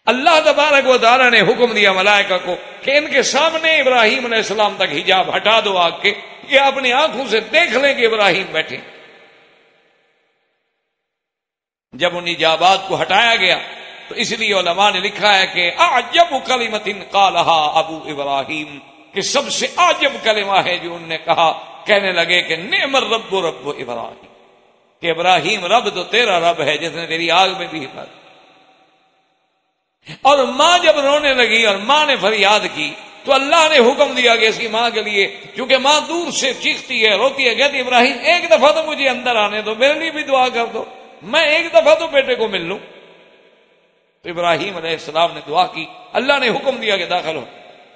اللہ تبارک و تعالی نے حکم دیا ملائکہ کو کہ ان کے سامنے ابراہیم علیہ السلام تک حجاب ہٹا دو آگ کے، یہ اپنی آنکھوں سے دیکھ لیں کہ ابراہیم بیٹھے. جب ان حجابات کو ہٹایا گیا تو اس لیے علماء نے لکھا ہے کہ اعجب کلمۃ قالہا ابو ابراہیم، کہ سب سے عجب کلمہ ہے جو انہوں نے کہا. کہنے لگے کہ نعم الرب رب ابراہیم، کہ ابراہیم رب تو تیرا رب ہے جس نے تیری آگ میں بھی حفاظت. اور ماں جب رونے لگی اور ماں نے فریاد کی تو اللہ نے حکم دیا کہ اس کی ماں کے لیے، کیونکہ ماں دور سے چیختی ہے روتی ہے، کہتی ابراہیم ایک دفعہ تو مجھے اندر آنے دو، میرے لیے بھی دعا کر دو، میں ایک دفعہ تو بیٹے کو مل لوں. تو ابراہیم علیہ السلام نے دعا کی، اللہ نے حکم دیا کہ داخل ہو،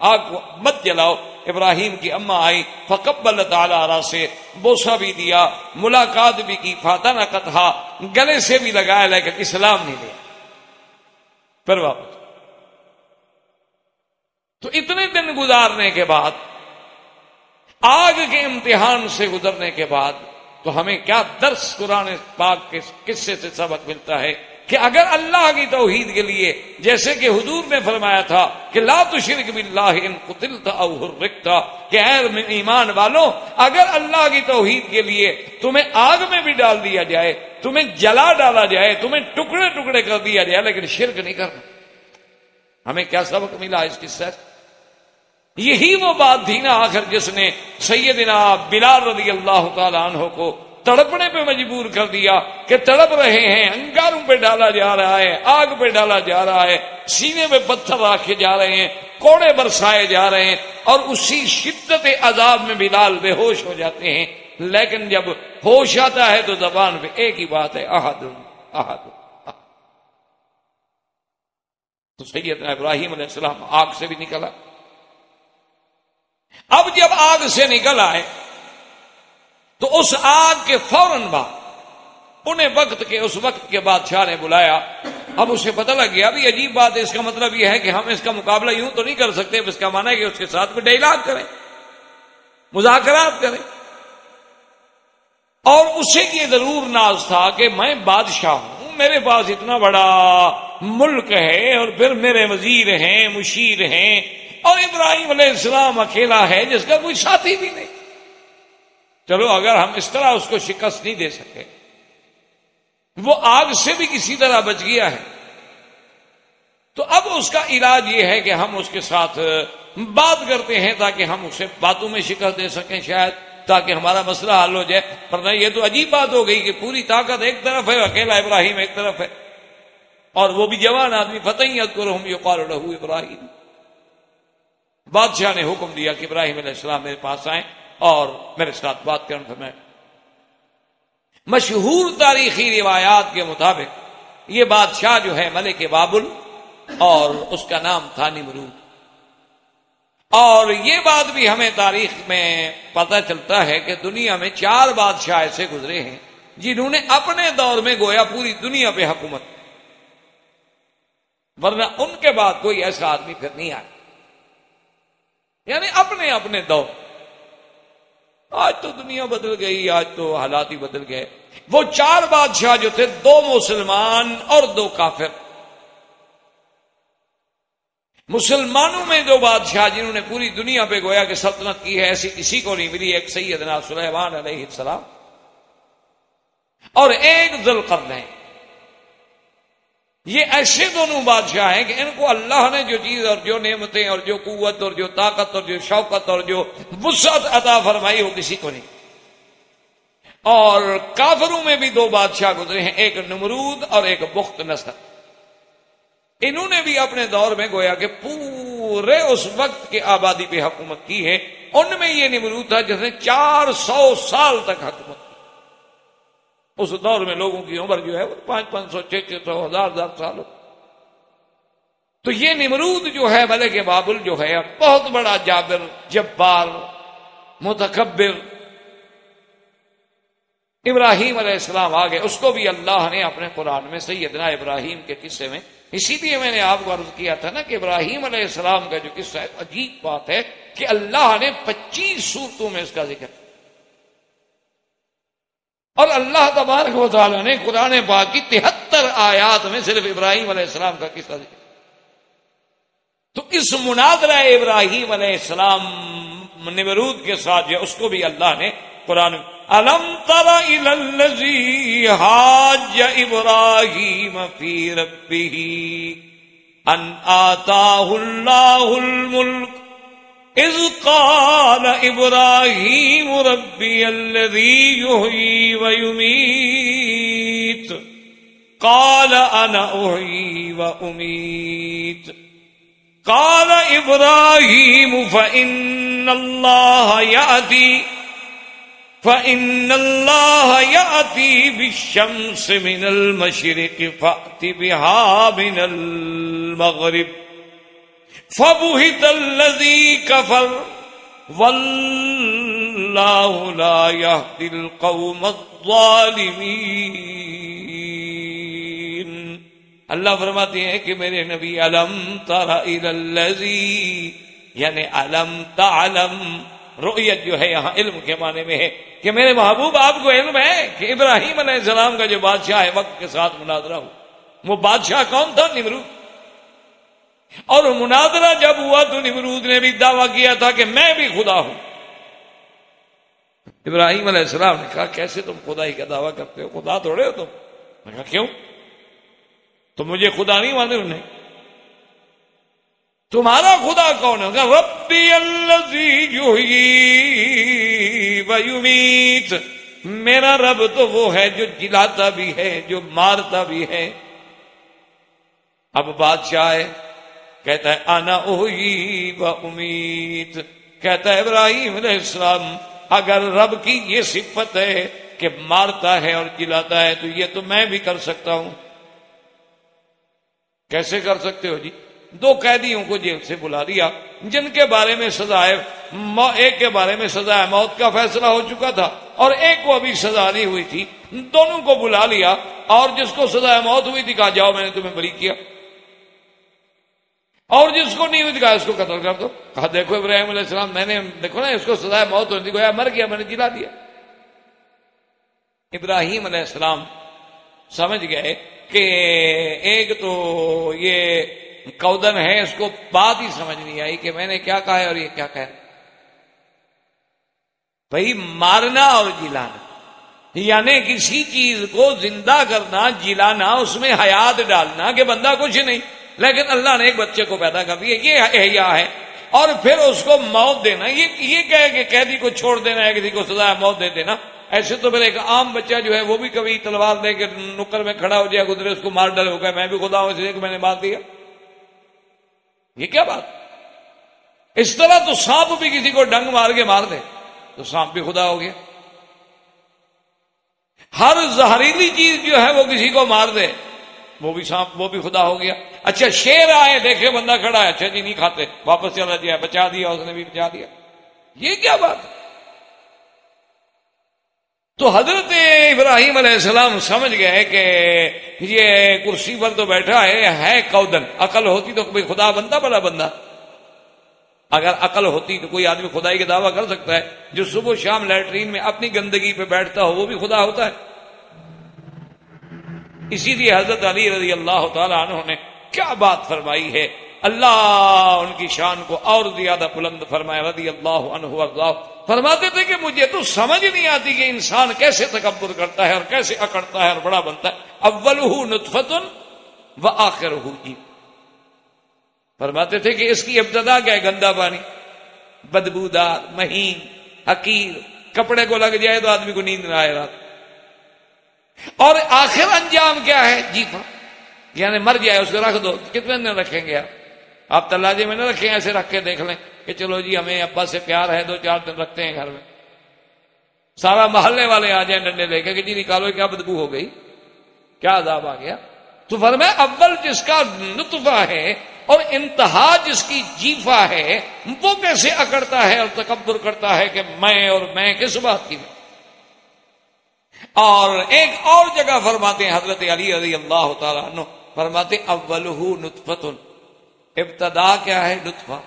آگ کو مت جلاؤ. ابراہیم کی اماں آئی، فقبلت علی راسہ، بوسہ بھی دیا، ملاقات بھی کی، فاطنقتھا، گلے سے بھی لگایا، لیکن اسلام نہیں لیا. پھر واپس. تو اتنے دن گزارنے کے بعد، آگ کے امتحان سے گزرنے کے بعد، تو ہمیں کیا درس قرآن پاک کے قصے سے سبق ملتا ہے کہ اگر اللہ کی توحید کے لیے، جیسے کہ حضور نے فرمایا تھا کہ لا تشرک باللہ ان قتلت او حرقت، کہ اے ایمان والوں اگر اللہ کی توحید کے لیے تمہیں آگ میں بھی ڈال دیا جائے، تمہیں جلا ڈالا جائے، تمہیں ٹکڑے ٹکڑے کر دیا جائے، لیکن شرک نہیں کرنا. ہمیں کیا سبق ملا اس قصے سے؟ یہی وہ بات تھی نا آخر جس نے سیدنا بلال رضی اللہ تعالی عنہ کو تڑپنے پہ مجبور کر دیا کہ تڑپ رہے ہیں، انگاروں پہ ڈالا جا رہا ہے، آگ پہ ڈالا جا رہا ہے، سینے میں پتھر رکھے جا رہے ہیں، کوڑے برسائے جا رہے ہیں، اور اسی شدت عذاب میں بلال بے ہوش ہو جاتے ہیں۔ لیکن جب ہوش آتا ہے تو زبان پہ ایک ہی بات ہے، احد احد۔ تو سیدنا ابراہیم علیہ السلام آگ سے بھی نکلا۔ اب جب آگ سے نکل آئے تو اس آگ کے فوراً بعد انہیں اس وقت کے بادشاہ نے بلایا۔ اب اسے پتہ لگ گیا بھی عجیب بات ہے، اس کا مطلب یہ ہے کہ ہم اس کا مقابلہ یوں تو نہیں کر سکتے، اس کا معنی ہے کہ اس کے ساتھ میں ڈائلاگ کریں، مذاکرات کریں۔ اور اسے یہ ضرور ناز تھا کہ میں بادشاہ ہوں، میرے پاس اتنا بڑا ملک ہے، اور پھر میرے وزیر ہیں، مشیر ہیں، اور ابراہیم علیہ السلام اکیلا ہے جس کا کوئی ساتھی بھی نہیں۔ چلو اگر ہم اس طرح اس کو شکست نہیں دے سکے، وہ آگ سے بھی کسی طرح بچ گیا ہے، تو اب اس کا علاج یہ ہے کہ ہم اس کے ساتھ بات کرتے ہیں تاکہ ہم اسے باتوں میں شکست دے سکیں، شاید تاکہ ہمارا مسئلہ حل ہو جائے۔ ورنہ یہ تو عجیب بات ہو گئی کہ پوری طاقت ایک طرف ہے، اکیلا ابراہیم ایک طرف ہے، اور وہ بھی جوان آدمی، فتح یذکرہم یقال لہ ابراہیم۔ بادشاہ نے حکم دیا کہ ابراہیم علیہ السلام میرے پاس آئیں اور میرے ساتھ بات کریں۔ فرمایا مشہور تاریخی روایات کے مطابق یہ بادشاہ جو ہے ملک بابل، اور اس کا نام تھا نمرود۔ اور یہ بات بھی ہمیں تاریخ میں پتہ چلتا ہے کہ دنیا میں 4 بادشاہ ایسے گزرے ہیں جنہوں نے اپنے دور میں گویا پوری دنیا پہ حکومت، ورنہ ان کے بعد کوئی ایسا آدمی پھر نہیں آیا، یعنی اپنے اپنے دور۔ آج تو دنیا بدل گئی، آج تو حالات ہی بدل گئے۔ وہ 4 بادشاہ جو تھے، 2 مسلمان اور 2 کافر۔ مسلمانوں میں 2 بادشاہ جنہوں نے پوری دنیا پہ گویا کہ سلطنت کی ہے، ایسی کسی کو نہیں ملی، ایک سیدنا سلیمان علیہ السلام اور ایک ذوالقرنین۔ یہ ایسے دونوں بادشاہ ہیں کہ ان کو اللہ نے جو چیز اور جو نعمتیں اور جو قوت اور جو طاقت اور جو شوکت اور جو وسعت عطا فرمائی وہ کسی کو نہیں۔ اور کافروں میں بھی 2 بادشاہ گزرے ہیں، ایک نمرود اور ایک بخت نصر۔ انہوں نے بھی اپنے دور میں گویا کہ پورے اس وقت کے آبادی پہ حکومت کی ہے۔ ان میں یہ نمرود تھا جس نے 400 سال تک حکومت کی۔ اس دور میں لوگوں کی عمر جو ہے وہ 500 600 1000 سال ہو۔ تو یہ نمرود جو ہے ملک بابل جو ہے بہت بڑا جابر، جبار، متکبر۔ ابراہیم علیہ السلام آگے، اس کو بھی اللہ نے اپنے قرآن میں سیدنا ابراہیم کے قصے میں، اسی لیے میں نے آپ کو عرض کیا تھا نا کہ ابراہیم علیہ السلام کا جو قصہ ہے عجیب بات ہے کہ اللہ نے 25 سورتوں میں اس کا ذکر کیا، اور اللہ تبارک و تعالیٰ نے قرآن پاک کی 73 آیات میں صرف ابراہیم علیہ السلام کا قصہ ذکر کیا۔ تو اس مناظرہ ابراہیم علیہ السلام نمرود کے ساتھ جو اس کو بھی اللہ نے قرآن الم تر الی الذی حاج ابراہیم فی ربہ ان آتاہ اللہ الملک اذ قال ابراہیم ربی الذی یحیی ویمیت قال انا احیی وامیت قال ابراہیم فإن اللہ یأتی بالشمس من المشرق فأت بها من المغرب فبہت الذی کفر واللہ لا یہدی القوم الظالمین۔ اللہ فرماتے ہیں کہ میرے نبی علم تر الی الذی، یعنی علم تعلم، رؤیت جو ہے یہاں علم کے معنی میں ہے کہ میرے محبوب آپ کو علم ہے کہ ابراہیم علیہ السلام کا جو بادشاہ ہے وقت کے ساتھ مناظرہ ہو، وہ بادشاہ کون تھا؟ نمرود۔ اور مناظرہ جب ہوا تو نمرود نے بھی دعویٰ کیا تھا کہ میں بھی خدا ہوں۔ ابراہیم علیہ السلام نے کہا کیسے تم خدائی کا دعویٰ کرتے ہو؟ خدا تھوڑے ہو تم؟ میں کہا کیوں؟ تو مجھے خدا نہیں مانے انہیں؟ تمہارا خدا کون ہے؟ کہا ربی الذی یحیی ویمیت، میرا رب تو وہ ہے جو جلاتا بھی ہے، جو مارتا بھی ہے۔ اب بادشاہ ہے، کہتا ہے انا احیی و امیت، کہتا ہے ابراہیم علیہ السلام اگر رب کی یہ صفت ہے کہ مارتا ہے اور جلاتا ہے تو یہ تو میں بھی کر سکتا ہوں۔ کیسے کر سکتے ہو جی؟ دو قیدیوں کو جیل سے بلا لیا جن کے بارے میں سزا ہے، ایک کے بارے میں سزا موت کا فیصلہ ہو چکا تھا اور ایک کو ابھی سزا نہیں ہوئی تھی، دونوں کو بلا لیا اور جس کو سزا موت ہوئی تھی کہا جاؤ میں نے تمہیں بری کیا، اور جس کو نہیں ہوئی تھی کہا اس کو قتل کر دو۔ کہا دیکھو ابراہیم علیہ السلام میں نے دیکھو نا اس کو سزا موت ہوئی تھی، گویا مر گیا، میں نے جلا دیا۔ ابراہیم علیہ السلام سمجھ گئے کہ ایک تو یہ کودن ہے، اس کو بات ہی سمجھ نہیں آئی کہ میں نے کیا کہا ہے اور یہ کیا کہا ہے۔ بھائی مارنا اور جلانا یعنی کسی چیز کو زندہ کرنا، جلانا، اس میں حیات ڈالنا کہ بندہ کچھ نہیں، لیکن اللہ نے ایک بچے کو پیدا کر دیا، یہ احیاء ہے، اور پھر اس کو موت دینا، یہ کہے کہ قیدی کو چھوڑ دینا ہے، کسی کو سزا موت دے دینا۔ ایسے تو پھر ایک عام بچہ جو ہے وہ بھی کبھی تلوار لے کے نکر میں کھڑا ہو جائے، گزرے اس کو مار ڈالے، ہو گیا میں بھی خدا ہوں اس لیے کہ میں نے مار دیا۔ یہ کیا بات؟ اس طرح تو سانپ بھی کسی کو ڈنگ مار کے مار دے تو سانپ بھی خدا ہو گیا۔ ہر زہریلی چیز جو ہے وہ کسی کو مار دے وہ بھی سانپ، وہ بھی خدا ہو گیا۔ اچھا شیر آئے، دیکھے بندہ کھڑا ہے، اچھا جی نہیں کھاتے، واپس چلا جائے، بچا دیا، اس نے بھی بچا دیا۔ یہ کیا بات ہے؟ تو حضرت ابراہیم علیہ السلام سمجھ گئے کہ یہ کرسی پر تو بیٹھا ہے کودن، عقل ہوتی تو کوئی خدا بنتا بڑا بندہ؟ اگر عقل ہوتی تو کوئی آدمی خدائی کا دعویٰ کر سکتا ہے؟ جو صبح شام لیٹرین میں اپنی گندگی پہ بیٹھتا ہو وہ بھی خدا ہوتا ہے؟ اسی لیے حضرت علی رضی اللہ تعالی عنہ نے کیا بات فرمائی ہے، اللہ ان کی شان کو اور زیادہ بلند فرمایا، رضی اللہ عنہ وارضاہ، فرماتے تھے کہ مجھے تو سمجھ نہیں آتی کہ انسان کیسے تکبر کرتا ہے اور کیسے اکڑتا ہے اور بڑا بنتا ہے۔ اولہ نطفۃ وآخرہ جیم، فرماتے تھے کہ اس کی ابتدا کیا ہے؟ گندا پانی، بدبودار، مہین، حقیر، کپڑے کو لگ جائے تو آدمی کو نیند نہ آئے رات، اور آخر انجام کیا ہے؟ جیفا، یعنی مر جائے اس کو رکھ دو۔ کتنے دن رکھیں گے آپ تلاجے میں نہ رکھیں، ایسے رکھ کے دیکھ لیں کہ چلو جی ہمیں ابا سے پیار ہے، 2-4 دن رکھتے ہیں گھر میں، سارا محلے والے آ جائیں ڈنڈے لے کے کہ جی نکالو، کیا بدبو ہو گئی، کیا عذاب آ گیا۔ تو فرمایا اول جس کا نطفہ ہے اور انتہا جس کی جیفا ہے وہ کیسے اکڑتا ہے اور تکبر کرتا ہے کہ میں کس بات کی؟ اور ایک اور جگہ فرماتے ہیں حضرت علی رضی اللہ تعالی عنہ، فرماتے اولہ نطفۃ، ابتدا کیا ہے؟ نطفہ،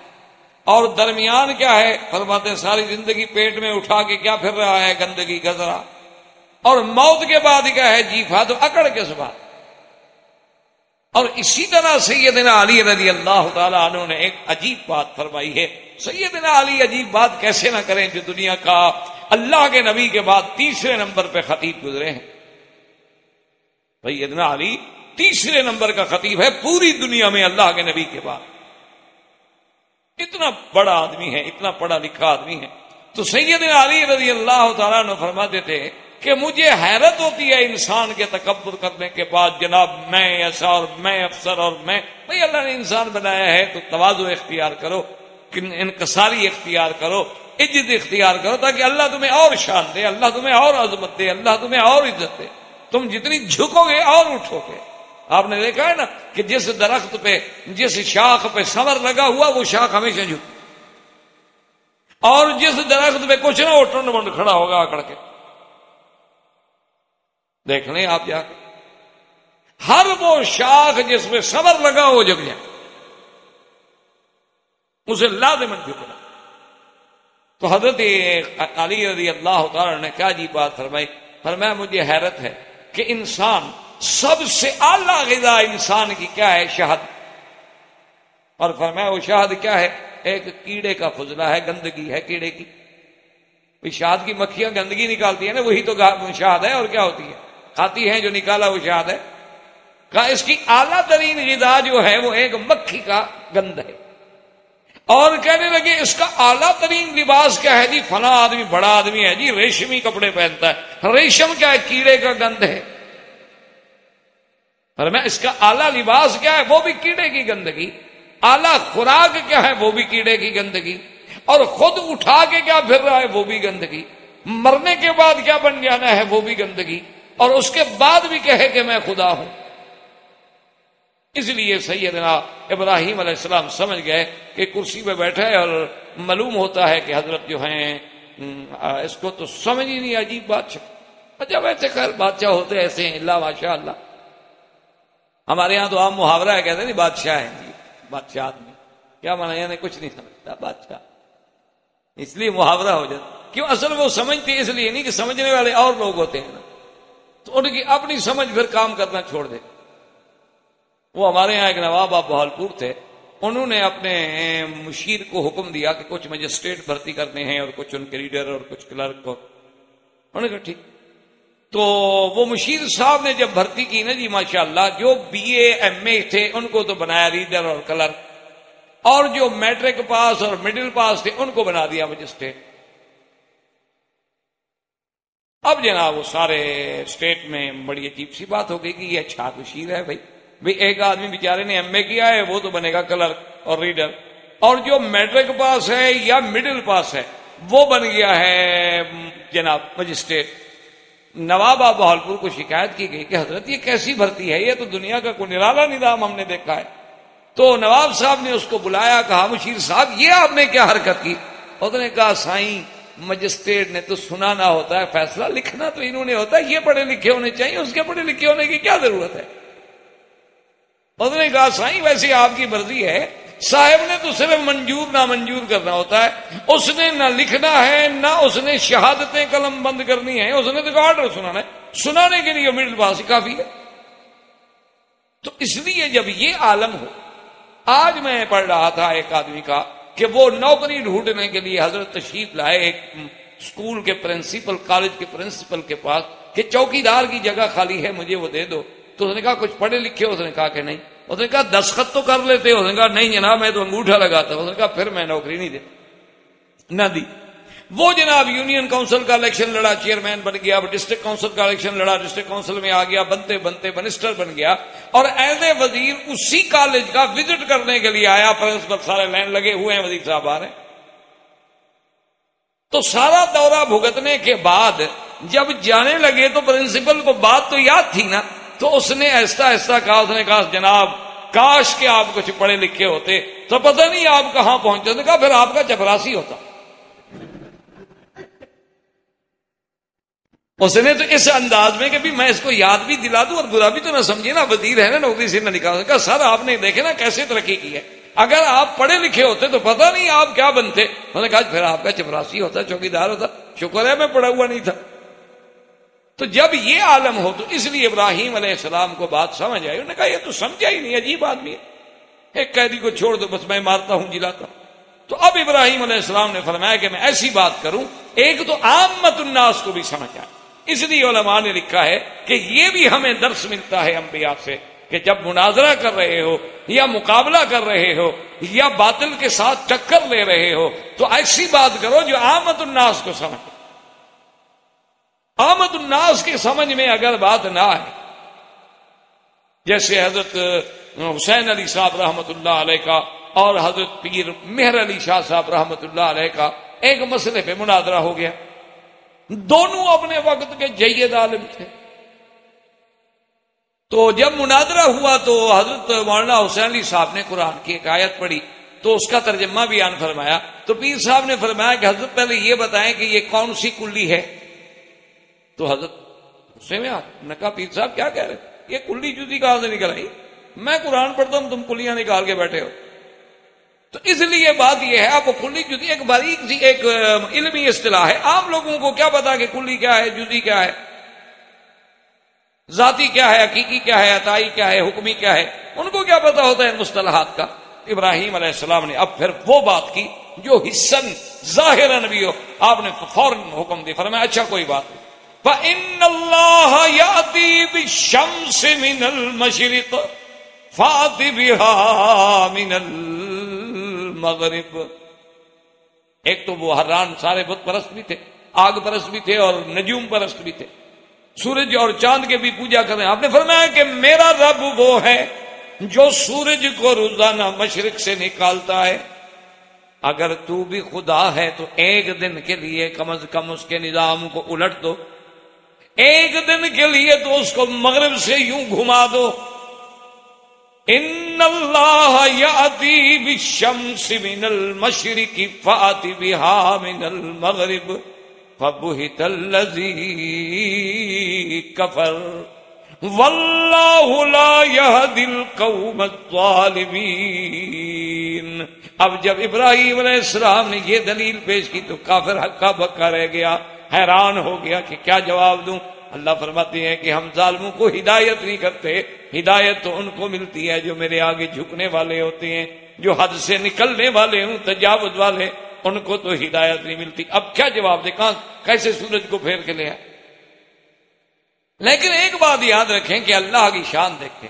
اور درمیان کیا ہے؟ فرماتے ہیں ساری زندگی پیٹ میں اٹھا کے کیا پھر رہا ہے؟ گندگی گزرا، اور موت کے بعد کیا ہے؟ جیفا، تو اکڑ کس بات؟ اور اسی طرح سیدنا علی رضی اللہ تعالی عنہ نے ایک عجیب بات فرمائی ہے۔ سیدنا علی عجیب بات کیسے نہ کریں جو دنیا کا اللہ کے نبی کے بعد تیسرے نمبر پہ خطیب گزرے ہیں۔ سیدنا علی تیسرے نمبر کا خطیب ہے پوری دنیا میں اللہ کے نبی کے بعد، اتنا بڑا آدمی ہے، اتنا پڑھا لکھا آدمی ہے۔ تو سیدنا علی رضی اللہ تعالیٰ عنہ فرماتے تھے کہ مجھے حیرت ہوتی ہے انسان کے تکبر کرنے کے بعد، جناب میں ایسا اور میں افسر اور میں، بھئی اللہ نے انسان بنایا ہے تو تواضع اختیار کرو، انکساری اختیار کرو، عزت اختیار کرو، تاکہ اللہ تمہیں اور شان دے، اللہ تمہیں اور عظمت دے، اللہ تمہیں اور عزت دے۔ تم جتنی جھکو گے اور اٹھو گے۔ آپ نے دیکھا ہے نا کہ جس درخت پہ، جس شاخ پہ ثمر لگا ہوا وہ شاخ ہمیشہ جھک، اور جس درخت پہ کچھ نہ ہو ٹنڈ منڈ کھڑا ہوگا اکڑ کے۔ دیکھ لیں آپ جا کے، ہر وہ شاخ جس میں ثمر لگا ہو جھک جائے، اسے لازماً جھکنا۔ تو حضرت علی رضی اللہ تعالی نے کیا جی بات فرمائی، فرمایا مجھے حیرت ہے کہ انسان سب سے اعلیٰ غذا انسان کی کیا ہے؟ شہد، اور فرمایا وہ شہد کیا ہے؟ ایک کیڑے کا فضلہ ہے، گندگی ہے کیڑے کی۔ شہد کی مکھیاں گندگی نکالتی ہیں نا، وہی تو شہد ہے، اور کیا ہوتی ہے؟ کھاتی ہیں، جو نکالا وہ شہد ہے۔ کہا اس کی اعلیٰ ترین غذا جو ہے وہ ایک مکھی کا گند ہے، اور کہنے لگے اس کا اعلیٰ ترین لباس کیا ہے جی؟ فلاں آدمی بڑا آدمی ہے جی، ریشمی کپڑے پہنتا ہے۔ ریشم کیا ہے؟ کیڑے کا گند ہے۔ اور میں اس کا اعلیٰ لباس کیا ہے؟ وہ بھی کیڑے کی گندگی۔ اعلیٰ خوراک کیا ہے؟ وہ بھی کیڑے کی گندگی۔ اور خود اٹھا کے کیا پھر رہا ہے؟ وہ بھی گندگی۔ مرنے کے بعد کیا بن جانا ہے؟ وہ بھی گندگی۔ اور اس کے بعد بھی کہے کہ میں خدا ہوں۔ اس لیے سیدنا ابراہیم علیہ السلام سمجھ گئے کہ کرسی پہ بیٹھا ہے، اور معلوم ہوتا ہے کہ حضرت جو ہیں اس کو تو سمجھ ہی نہیں، عجیب بادشاہ۔ اچھا ویسے خیر بادشاہ ہوتے ایسے ہیں، اللہ ماشاء اللہ۔ ہمارے ہاں تو عام محاورہ ہے، کہتے ہیں نہیں بادشاہ ہے جی، بادشاہ آدمی کیا مانا؟ یعنی کچھ نہیں سمجھتا بادشاہ، اس لیے محاورہ ہو جاتا۔ کیوں؟ اصل وہ سمجھتے اس لیے نہیں کہ سمجھنے والے اور لوگ ہوتے ہیں نا، تو ان کی اپنی سمجھ پھر کام کرنا چھوڑ دے۔ وہ ہمارے یہاں ایک نواب آپ بہالپور تھے، انہوں نے اپنے مشیر کو حکم دیا کہ کچھ مجسٹریٹ بھرتی کرنے ہیں اور کچھ ان کے ریڈر اور کچھ کلرک کو۔ انہوں نے کہا ٹھیک۔ تو وہ مشیر صاحب نے جب بھرتی کی نا جی ماشاءاللہ، جو بی اے ایم اے تھے ان کو تو بنایا ریڈر اور کلرک، اور جو میٹرک پاس اور مڈل پاس تھے ان کو بنا دیا مجسٹریٹ۔ اب جناب وہ سارے اسٹیٹ میں بڑی عجیب سی بات ہو گئی کہ یہ اچھا مشیر ہے بھائی ایک آدمی بیچارے نے ایم اے کیا ہے وہ تو بنے گا کلرک اور ریڈر، اور جو میٹرک پاس ہے یا مڈل پاس ہے وہ بن گیا ہے جناب مجسٹریٹ۔ نواب بہالپور کو شکایت کی گئی کہ حضرت یہ کیسی بھرتی ہے، یہ تو دنیا کا کوئی نرالا نظام ہم نے دیکھا ہے۔ تو نواب صاحب نے اس کو بلایا، کہا مشیر صاحب یہ آپ نے کیا حرکت کی؟ اس نے کہا سائیں مجسٹریٹ نے تو سنانا ہوتا ہے فیصلہ، لکھنا تو انہوں نے ہوتا ہے، یہ پڑھے لکھے ہونے چاہیے، اس کے پڑھے لکھے ہونے کی کیا ضرورت ہے؟ اس نے کہا سائیں ویسے آپ کی مرضی ہے، صاحب نے تو صرف منظور نامنظور کرنا ہوتا ہے، اس نے نہ لکھنا ہے نہ اس نے شہادتیں قلم بند کرنی ہے، اس نے تو آرڈر سنانا ہے، سنانے کے لیے مڈل پاس کافی ہے۔ تو اس لیے جب یہ عالم ہو، آج میں پڑھ رہا تھا ایک آدمی کا کہ وہ نوکری ڈھونڈنے کے لیے حضرت تشریف لائے ایک اسکول کے پرنسپل، کالج کے پرنسپل کے پاس کہ چوکیدار کی جگہ خالی ہے مجھے وہ دے دو۔ تو اس نے کہا کچھ پڑھے لکھے؟ اس نے کہا کہ نہیں۔ اس نے کہا دستخط تو کر لیتے؟ اس نے کہا نہیں جناب میں تو انگوٹھا لگاتا۔ اس نے کہا پھر میں نوکری نہیں دیتا، نہ دی۔ وہ جناب یونین کونسل کا الیکشن لڑا، چیئرمین بن گیا، ڈسٹرکٹ کونسل کا الیکشن لڑا، ڈسٹرکٹ کونسل میں آ گیا، بنتے بنتے منسٹر بن گیا، اور ایز اے وزیر اسی کالج کا وزٹ کرنے کے لیے آیا۔ پرنسپل سارے لائن لگے ہوئے ہیں، وزیر صاحب آ رہے ہیں۔ تو سارا دورہ بھگتنے کے بعد جب جانے لگے تو پرنسپل کو بات تو یاد تھی نا، تو اس نے ایسا ایسا کہا، اس نے کہا جناب کاش کہ آپ کچھ پڑھے لکھے ہوتے تو پتہ نہیں آپ کہاں پہنچے۔ اس نے کہا پھر آپ کا چپراسی ہوتا۔ اس نے تو اس انداز میں کہ بھی میں اس کو یاد بھی دلا دوں اور برا بھی تو نہ سمجھے نا، وزیر ہے نا، نوکری سے نہ نکال۔ کہا سر آپ نے دیکھے نا کیسے ترقی کی ہے، اگر آپ پڑھے لکھے ہوتے تو پتہ نہیں آپ کیا بنتے۔ انہوں نے کہا پھر آپ کا چپراسی ہوتا، چوکیدار ہوتا۔ شکر ہے میں پڑھا ہوا نہیں تھا۔ تو جب یہ عالم ہو تو اس لیے ابراہیم علیہ السلام کو بات سمجھ آئی۔ انہوں نے کہا یہ تو سمجھا ہی نہیں، عجیب آدمی ہے، ایک قیدی کو چھوڑ دو بس میں مارتا ہوں جلاتا ہوں۔ تو اب ابراہیم علیہ السلام نے فرمایا کہ میں ایسی بات کروں ایک تو عامت الناس کو بھی سمجھ آئے۔ اس لیے علماء نے لکھا ہے کہ یہ بھی ہمیں درس ملتا ہے انبیاء سے کہ جب مناظرہ کر رہے ہو یا مقابلہ کر رہے ہو یا باطل کے ساتھ ٹکر لے رہے ہو تو ایسی بات کرو جو عامت الناس کو سمجھ۔ عامت الناس کے سمجھ میں اگر بات نہ آئے، جیسے حضرت حسین علی صاحب رحمت اللہ علیہ کا اور حضرت پیر مہر علی شاہ صاحب رحمت اللہ علیہ کا ایک مسئلے پہ مناظرہ ہو گیا، دونوں اپنے وقت کے جید عالم تھے۔ تو جب مناظرہ ہوا تو حضرت مولانا حسین علی صاحب نے قرآن کی ایک آیت پڑھی تو اس کا ترجمہ بیان فرمایا۔ تو پیر صاحب نے فرمایا کہ حضرت پہلے یہ بتائیں کہ یہ کون سی کلی ہے؟ تو حضرت غصے میں نے کہا پیر صاحب کیا کہہ رہے، یہ کلی جزی کہاں سے نکل آئی؟ میں قرآن پڑھتا ہوں تم کلیاں نکال کے بیٹھے ہو۔ تو اس لیے بات یہ ہے، اب کلی جزی ایک باریک سی ایک علمی اصطلاح ہے، عام لوگوں کو کیا پتا کہ کلی کیا ہے، جزی کیا ہے، ذاتی کیا ہے، حقیقی کیا ہے، عطائی کیا ہے، حکمی کیا ہے، ان کو کیا پتا ہوتا ہے مصطلحات کا۔ ابراہیم علیہ السلام نے اب پھر وہ بات کی جو حسن ظاہراً بھی ہو، آپ نے فوراً حکم دیا، فرمایا اچھا کوئی بات نہیں، فَإِنَّ اللَّهَ يَأْتِي بِالشَّمْسِ مِنَ الْمَشْرِقِ فَأْتِ بِهَا مِنَ المغرب. ایک تو وہ حران سارے بت پرست بھی تھے، آگ پرست بھی تھے اور نجوم پرست بھی تھے، سورج اور چاند کے بھی پوجا کریں. آپ نے فرمایا کہ میرا رب وہ ہے جو سورج کو روزانہ مشرق سے نکالتا ہے. اگر تو بھی خدا ہے تو ایک دن کے لیے کم از کم اس کے نظام کو الٹ دو، ایک دن کے لیے تو اس کو مغرب سے یوں گھما دو. ان اللہ یاتی بالشمس من المشرق فاتی بها من المغرب فبہت الذی کفر واللہ لا یہدی القوم الظالمین. اب جب ابراہیم علیہ السلام نے یہ دلیل پیش کی تو کافر ہکا بکا رہ گیا، حیران ہو گیا کہ کیا جواب دوں. اللہ فرماتے ہیں کہ ہم ظالموں کو ہدایت نہیں کرتے، ہدایت تو ان کو ملتی ہے جو میرے آگے جھکنے والے ہوتے ہیں، جو حد سے نکلنے والے ہوں، تجاوز والے، ان کو تو ہدایت نہیں ملتی. اب کیا جواب دے، کہاں کیسے سورج کو پھیر کے لے آئے. لیکن ایک بات یاد رکھیں کہ اللہ کی شان دیکھیں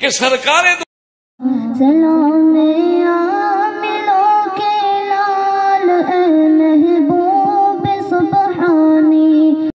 کہ سرکاریں